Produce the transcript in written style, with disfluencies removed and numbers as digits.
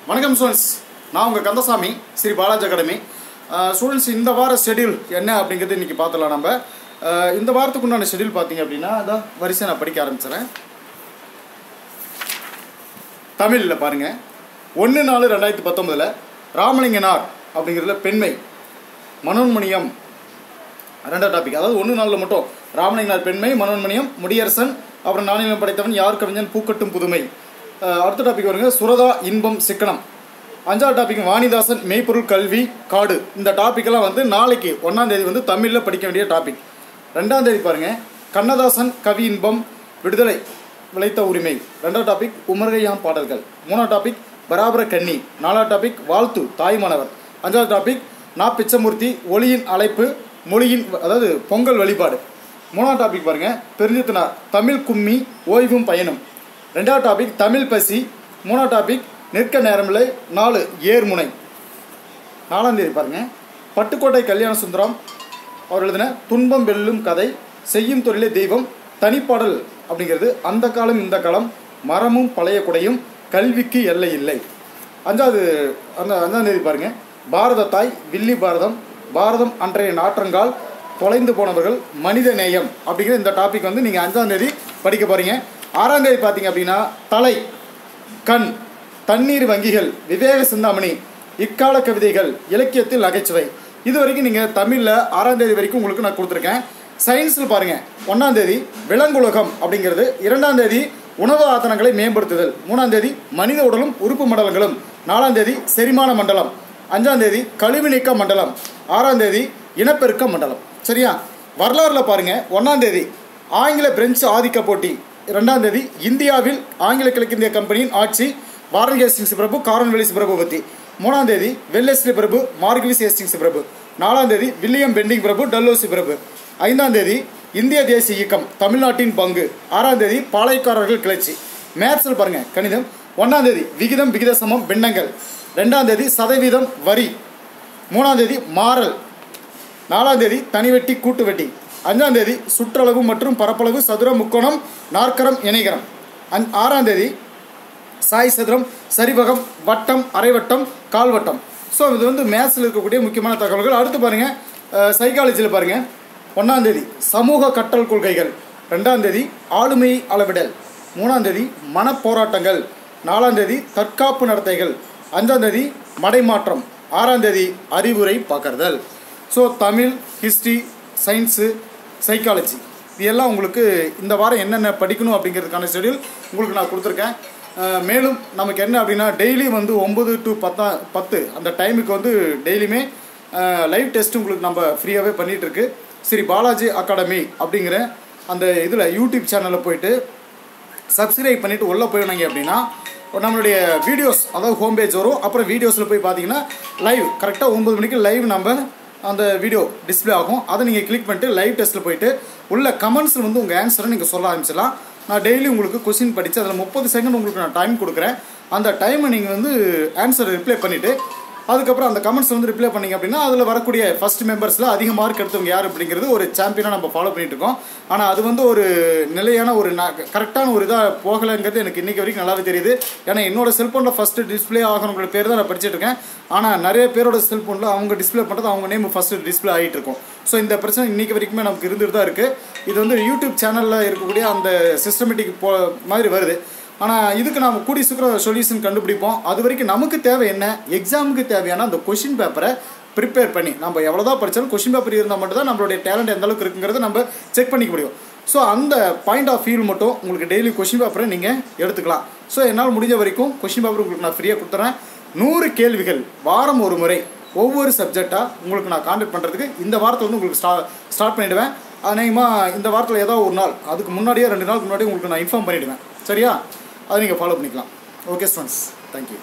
வணக்கம் ஸ்டூடெண்ட்ஸ், நான் உங்கள் கந்தசாமி, ஸ்ரீ பாலாஜி அகாடமி. ஸ்டூடெண்ட்ஸ், இந்த வார ஷெடியூல் என்ன அப்படிங்கிறது இன்றைக்கி பார்த்துலாம். நம்ம இந்த வாரத்துக்கு உண்டான ஷெடியூல் பார்த்தீங்க அப்படின்னா அதான் வரிசை நான் படிக்க ஆரம்பிச்சிடறேன். தமிழில் பாருங்கள், 1/4/2019 ராமலிங்கனார் அப்படிங்கிறதுல பெண்மை மனோன்மணியம் ரெண்டாவது டாபிக். அதாவது 1/4 மட்டும் ராமலிங்கனார் பெண்மை, மனோன்மணியம், முடியரசன், அப்புறம் நாணயம் படைத்தவன், யார் கவிஞன், பூக்கட்டும் புதுமை. அடுத்த டாபிக் வருங்க சுரதா, இன்பம், சிக்கனம். 5வது டாபிக் வாணிதாசன், மெய்ப்பொருள், கல்வி, காடு. இந்த டாப்பிக்கெல்லாம் வந்து நாளைக்கு 1ஆம் தேதி வந்து தமிழில் படிக்க வேண்டிய டாபிக். 2ஆம் தேதி பாருங்கள் கண்ணதாசன், கவி இன்பம், விடுதலை, விளைத்த உரிமை. 2வது டாபிக் உமர்கையாம் பாடல்கள். 3வது டாபிக் பராபர கன்னி. 4வது டாபிக் வாழ்த்து, தாய்மானவர். 5வது டாபிக் நா பிச்சமூர்த்தி, ஒளியின் அழைப்பு, மொழியின் அதாவது பொங்கல் வழிபாடு. 3வது டாபிக் பாருங்கள் பெருஞ்சித்தனார், தமிழ் கும்மி, ஓய்வும் பயணம். 2வது டாபிக் தமிழ் பசி. 3வது டாபிக் நிற்க நேரமில்லை, 4 ஏர்முனை. 4ஆம் தேதி பாருங்கள் பட்டுக்கோட்டை கல்யாண சுந்தரம் அவர் எழுதின துன்பம் வெல்லும் கதை, செய்யும் தொழிலே தெய்வம், தனிப்பாடல் அப்படிங்கிறது, அந்த காலம் இந்த காலம், மரமும் பழைய குடையும், கல்விக்கு எல்லை இல்லை. 5ஆம் தேதி பாருங்கள் பாரத தாய், வில்லி பாரதம், பாரதம் அன்றைய நாற்றங்கால், தொலைந்து போனவர்கள், மனித நேயம் அப்படிங்கிற இந்த டாபிக் வந்து நீங்கள் 5ஆம் தேதி படிக்க போகிறீங்க. 6ஆம் தேதி பார்த்தீங்க அப்படின்னா தலை, கண், தண்ணீர் வங்கிகள், விவேக சிந்தாமணி, இக்கால கவிதைகள், இலக்கியத்தில் நகைச்சுவை. இது வரைக்கும் நீங்கள் தமிழில் 6ஆம் தேதி வரைக்கும் உங்களுக்கு நான் கொடுத்துருக்கேன். சயின்ஸில் பாருங்கள் 1ஆம் தேதி விலங்குலகம் அப்படிங்கிறது, 2ஆம் தேதி உணவு ஆத்தனங்களை மேம்படுத்துதல், 3ஆம் தேதி மனித உடலும் உறுப்பு மண்டலங்களும், 4ஆம் தேதி செரிமான மண்டலம், 5ஆம் தேதி கழிவு நீக்க மண்டலம், 6ஆம் தேதி இனப்பெருக்க மண்டலம். சரியா? வரலாறுல பாருங்கள் 1ஆம் தேதி ஆங்கில பிரெஞ்சு ஆதிக்க போட்டி, 2ஆம் தேதி இந்தியாவில் ஆங்கில கிழக்கிந்திய கம்பெனியின் ஆட்சி, வாரன் ஹேஸ்டிங்ஸ் பிரபு, காரன்வெல்லிஸ் பிரபு பற்றி. 3ஆம் தேதி வெல்லஸ்லி பிரபு, மார்க்விஸ் ஹேஸ்டிங்ஸ் பிரபு. 4ஆம் தேதி வில்லியம் பெண்டிங் பிரபு, டல்லோசி பிரபு. 5ஆம் தேதி இந்திய தேசிய இயக்கம், தமிழ்நாட்டின் பங்கு. 6ஆம் தேதி பாளையக்காரர்கள் கிளர்ச்சி. மேத்ஸில் பாருங்கள் கணிதம் 1ஆம் தேதி விகிதம், விகித சமம், பின்னங்கள். 2ஆம் தேதி சதவீதம், வரி. 3ஆம் தேதி மாறல். 4ஆம் தேதி தனிவெட்டி, கூட்டு வெட்டி. 5ஆம் தேதி சுற்றளவு மற்றும் பரப்பளவு, சதுரம், முக்கோணம், நாற்கரம், இணைகரம். 6ஆம் தேதி சாய் சதுரம், சரிவகம், வட்டம், அரைவட்டம், கால்வட்டம். ஸோ இது வந்து மேத்ஸில் இருக்கக்கூடிய முக்கியமான தகவல்கள். அடுத்து பாருங்கள் சைக்காலஜியில் பாருங்கள் 1ஆம் தேதி சமூக கற்றல் கொள்கைகள், 2ஆம் தேதி ஆளுமையை அளவிடல், 3ஆம் தேதி மனப்போராட்டங்கள், 4ஆம் தேதி தற்காப்பு நடத்தைகள், 5ஆம் தேதி மடைமாற்றம், 6ஆம் தேதி அறிவுரை பகர்தல். So Tamil, history, science, psychology இது எல்லாம் உங்களுக்கு இந்த வாரம் என்னென்ன படிக்கணும் அப்படிங்கிறதுக்கான ஷெடியூல் உங்களுக்கு நான் கொடுத்துருக்கேன். மேலும் நமக்கு என்ன அப்படின்னா டெய்லி வந்து 9 to 10 அந்த டைமுக்கு வந்து டெய்லியுமே லைவ் டெஸ்ட் உங்களுக்கு நம்ம ஃப்ரீயாகவே பண்ணிகிட்ருக்கு. ஸ்ரீ பாலாஜி அகாடமி அப்படிங்கிற அந்த இதில் யூடியூப் சேனலில் போயிட்டு சப்ஸ்கிரைப் பண்ணிவிட்டு உள்ளே போயிடுங்க அப்படின்னா நம்மளுடைய வீடியோஸ் அதாவது ஹோம் பேஜ் வரும். அப்புறம் வீடியோஸில் போய் பார்த்தீங்கன்னா லைவ் கரெக்டாக 9 மணிக்கு லைவ் நம்ம அந்த வீடியோ டிஸ்பிளே ஆகும். அதை நீங்கள் கிளிக் பண்ணிட்டு லைவ் டெஸ்ட்டில் போயிட்டு உள்ள கமெண்ட்ஸில் வந்து உங்கள் ஆன்சரை நீங்கள் சொல்ல ஆரம்பிச்சிடலாம். நான் டெய்லி உங்களுக்கு கொஸ்டின் படித்து அதில் 30 செகண்ட் உங்களுக்கு நான் டைம் கொடுக்குறேன். அந்த டைமை நீங்கள் வந்து ஆன்சரை ரிப்ளை பண்ணிவிட்டு அதுக்கப்புறம் அந்த கமெண்ட்ஸ் வந்து ரிப்ளை பண்ணிங்க அப்படின்னா அதில் வரக்கூடிய ஃபஸ்ட் மெம்பர்ஸில் அதிக மார்க் எடுத்தவங்க யார் அப்படிங்கிறது ஒரு சாம்பியனாக நம்ம ஃபாலோ பண்ணிகிட்டு இருக்கோம். ஆனால் அது வந்து ஒரு நிலையான ஒரு கரெக்டான ஒரு இதாக போகலைங்கிறது எனக்கு இன்றைக்கி வரைக்கும் நல்லாவே தெரியுது. ஏன்னா என்னோடய செல்ஃபோனில் ஃபஸ்ட்டு டிஸ்பிளே ஆகணுங்கிற பேர் தான் நான் படிச்சுட்டு இருக்கேன். ஆனால் நிறைய பேரோட செல்ஃபோனில் அவங்க டிஸ்பிளே பண்ணுறது அவங்க நேம் ஃபஸ்ட்டு டிஸ்பிளே ஆகிட்டு இருக்கும். ஸோ இந்த பிரச்சனை இன்றைக்கி வரைக்குமே நமக்கு இருந்துட்டு தான் இருக்குது. இது வந்து யூடியூப் சேனலில் இருக்கக்கூடிய அந்த சிஸ்டமேட்டிக் மாதிரி வருது. ஆனால் இதுக்கு நாம் கூடி சீக்கிரம் சொல்யூஷன் கண்டுபிடிப்போம். அது வரைக்கும் நமக்கு தேவை என்ன, எக்ஸாமுக்கு தேவையான அந்த கொஷின் பேப்பரை ப்ரிப்பேர் பண்ணி நம்ம எவ்வளோதான் படித்தாலும் கொஷின் பேப்பர் இருந்தால் மட்டும் தான் நம்மளுடைய டேலண்ட் எந்த அளவுக்கு இருக்குங்கிறத நம்ம செக் பண்ணிக்க முடியும். ஸோ அந்த பாயிண்ட் ஆஃப் வியூ மட்டும் உங்களுக்கு டெய்லி கொஷின் பேப்பரை நீங்கள் எடுத்துக்கலாம். ஸோ என்னால் முடிஞ்ச வரைக்கும் கொஷின் பேப்பர் உங்களுக்கு நான் ஃப்ரீயாக கொடுத்துறேன். 100 கேள்விகள் வாரம் ஒரு முறை ஒவ்வொரு சப்ஜெக்டாக உங்களுக்கு நான் கான்டாக்ட் பண்ணுறதுக்கு இந்த வாரத்தில் வந்து உங்களுக்கு ஸ்டார்ட் பண்ணிவிடுவேன். அநேகமாக இந்த வாரத்தில் ஏதாவது ஒரு நாள் அதுக்கு முன்னாடியே 2 நாளுக்கு முன்னாடியே உங்களுக்கு நான் இன்ஃபார்ம் பண்ணிவிடுவேன். சரியா? அதை நீங்கள் ஃபாலோ பண்ணிக்கலாம். Okay students, thank you.